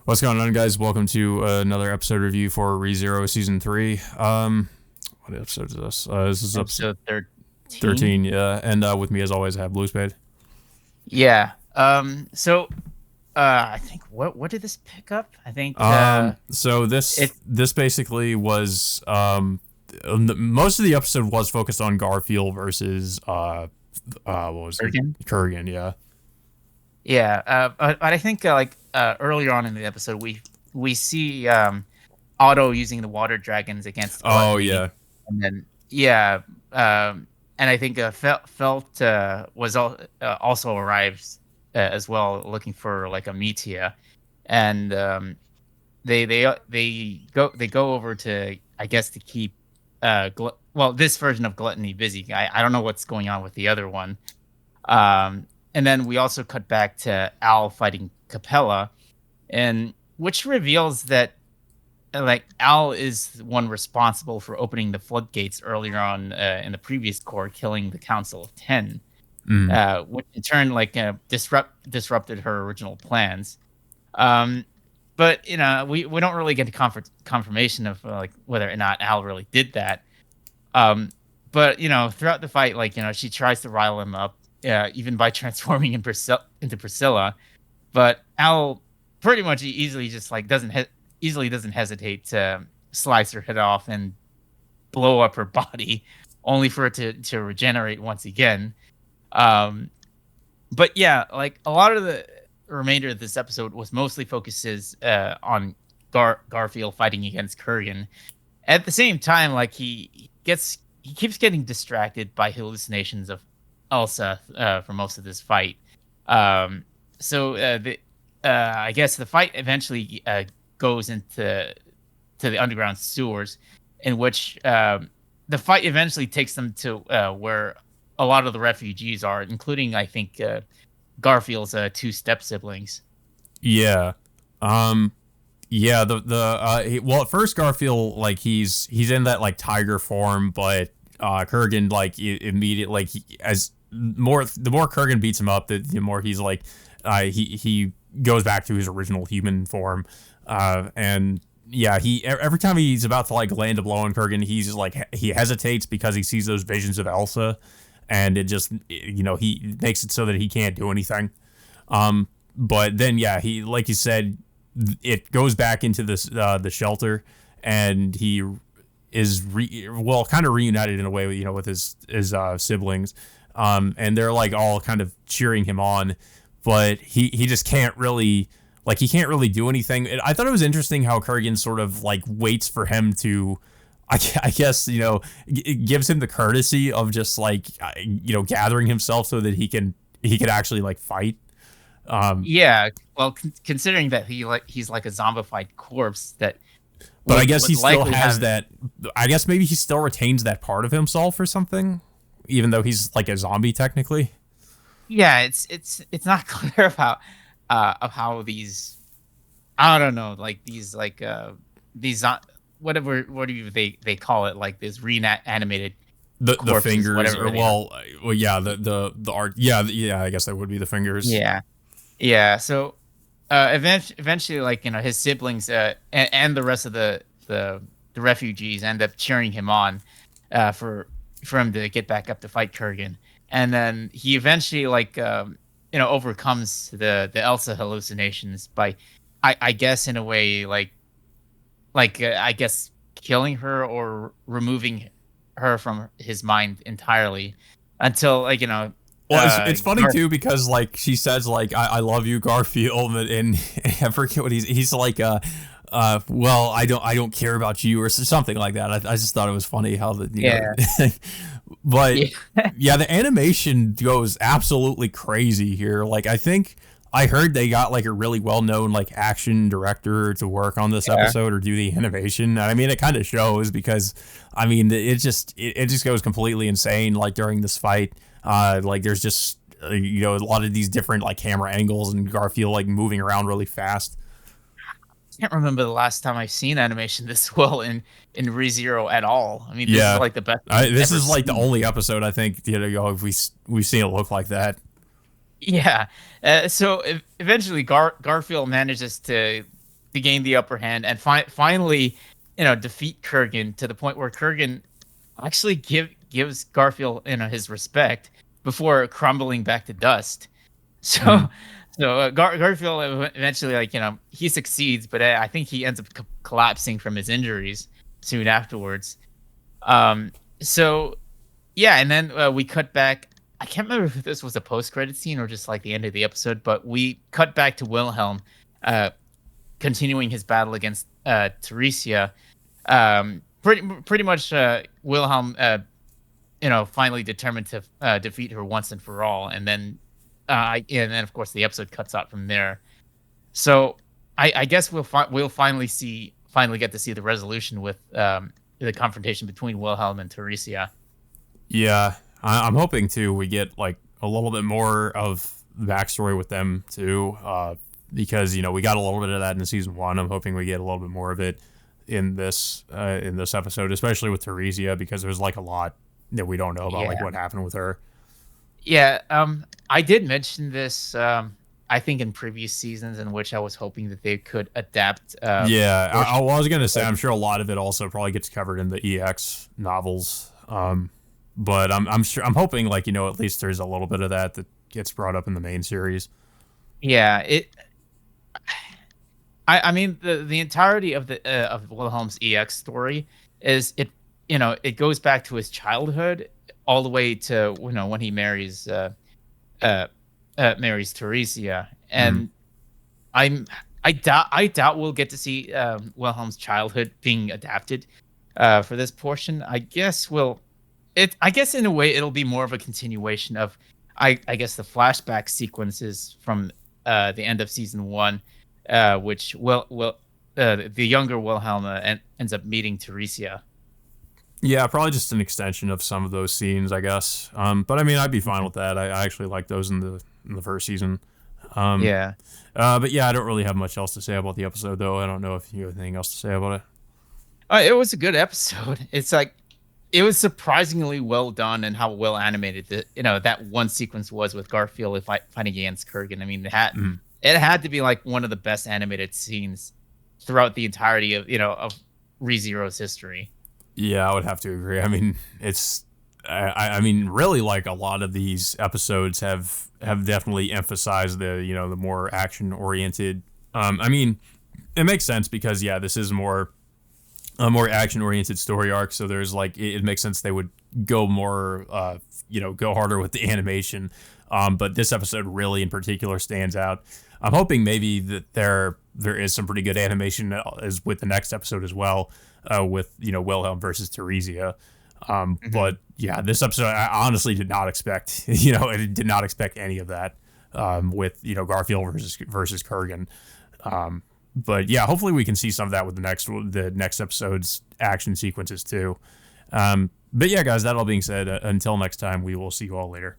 What's going on, guys? Welcome to another episode review for ReZero Season 3. What episode is this? This is episode Episode 13. 13, yeah. And with me, as always, I have Blue Spade. Yeah. I think what did this pick up? I think So this it this basically was most of the episode was focused on Garfield versus what was it? Kurgan. Kurgan, yeah. Yeah. But I think earlier on in the episode we see Otto using the water dragons against Oh Gluttony, yeah. and then yeah. And I think Felt also arrives as well, looking for like a Metia, and they go over to, I guess, to keep this version of Gluttony busy. I don't know what's going on with the other one. And then we also cut back to Al fighting Capella, and which reveals that like Al is the one responsible for opening the floodgates earlier on in the previous core, killing the Council of Ten, which in turn disrupted her original plans. But we don't really get confirmation of like whether or not Al really did that. But throughout the fight, she tries to rile him up, even by transforming into Priscilla. But Al pretty much easily just like doesn't hesitate to slice her head off and blow up her body, only for it to regenerate once again. But yeah, like a lot of the remainder of this episode was mostly focuses on Garfield fighting against Kurgan. At the same time, like he keeps getting distracted by hallucinations of Elsa for most of this fight. I guess the fight eventually goes into the underground sewers, in which the fight eventually takes them to where a lot of the refugees are, including, I think, Garfield's two step siblings. Yeah. Yeah, well, at first Garfield, like he's in that like tiger form, but Kurgan immediately, like the more Kurgan beats him up, the more he's like he goes back to his original human form. And yeah, he every time he's about to like land a blow on Kurgan, he's just like he hesitates because he sees those visions of Elsa, and it just he makes it so that he can't do anything. But then yeah, he, like you said, it goes back into this the shelter, and he is kind of reunited in a way, with his siblings, and they're like all kind of cheering him on, but he just can't really do anything. I thought it was interesting how Kurgan sort of like waits for him to, I guess, gives him the courtesy of just like gathering himself so that he could actually like fight. Yeah, well, considering that he's like a zombified corpse that. But I guess he still has that. I guess maybe he still retains that part of himself or something, even though he's like a zombie technically. Yeah, it's not clear about of how these, I don't know, like these whatever they call it, like this reanimated the corpses, fingers, whatever. Well, yeah, the art, yeah, I guess that would be the fingers. Yeah. So eventually, like his siblings and the rest of the refugees end up cheering him on for him to get back up to fight Kurgan, and then he eventually overcomes the Elsa hallucinations by, I guess, in a way I guess killing her or removing her from his mind entirely, until Well, it's funny too, because like she says like I love you, Garfield, and I forget what he's like well, I don't care about you or something like that. I just thought it was funny how but yeah, the animation goes absolutely crazy here. Like I think I heard they got like a really well-known like action director to work on this episode or do the animation. And I mean, it kind of shows, because I mean it just goes completely insane like during this fight. Like there's just a lot of these different like camera angles and Garfield like moving around really fast. I can't remember the last time I've seen animation this well in ReZero at all. I mean, this is like the best. This is like the only episode I think we've seen it look like that. Yeah. So eventually Garfield manages to to gain the upper hand and finally, defeat Kurgan to the point where Kurgan actually gives Garfield, his respect before crumbling back to dust. So, Garfield eventually, he succeeds, but I think he ends up collapsing from his injuries soon afterwards. So, yeah, and then we cut back. I can't remember if this was a post-credit scene or just like the end of the episode, but we cut back to Wilhelm, continuing his battle against Theresia. Pretty much, Wilhelm, finally determined to defeat her once and for all, and then of course the episode cuts out from there. So I guess we'll finally get to see the resolution with the confrontation between Wilhelm and Theresia. Yeah, I'm hoping too we get like a little bit more of backstory with them too, because we got a little bit of that in season 1. I'm hoping we get a little bit more of it in this episode, especially with Theresia, because there's like a lot that we don't know about, like what happened with her. Yeah, I did mention this. I think in previous seasons in which I was hoping that they could adapt. I was gonna say I'm sure a lot of it also probably gets covered in the EX novels. But I'm hoping at least there's a little bit of that gets brought up in the main series. Yeah, I mean the entirety of of Wilhelm's EX story is it goes back to his childhood all the way to when he marries Theresia, and I doubt we'll get to see Wilhelm's childhood being adapted for this portion. I guess in a way it'll be more of a continuation of I guess the flashback sequences from the end of season 1, which the younger Wilhelm ends up meeting Theresia. Yeah, probably just an extension of some of those scenes, I guess. But I mean, I'd be fine with that. I actually like those in the first season. But yeah, I don't really have much else to say about the episode, though. I don't know if you have anything else to say about it. It was a good episode. It's like it was surprisingly well done, and how well animated that one sequence was with Garfield fighting against Kurgan. I mean, it had to be like one of the best animated scenes throughout the entirety of of ReZero's history. Yeah, I would have to agree. I mean, I mean, really, like a lot of these episodes have definitely emphasized the more action oriented. I mean, it makes sense because this is a more action oriented story arc. So there's it makes sense they would go more, go harder with the animation. But this episode really in particular stands out. I'm hoping maybe that there is some pretty good animation as with the next episode as well. With Wilhelm versus Theresia, but yeah, this episode I honestly did not expect. I did not expect any of that with Garfield versus Kurgan. But yeah, hopefully we can see some of that with the next episode's action sequences too. But yeah, guys, that all being said, until next time, we will see you all later.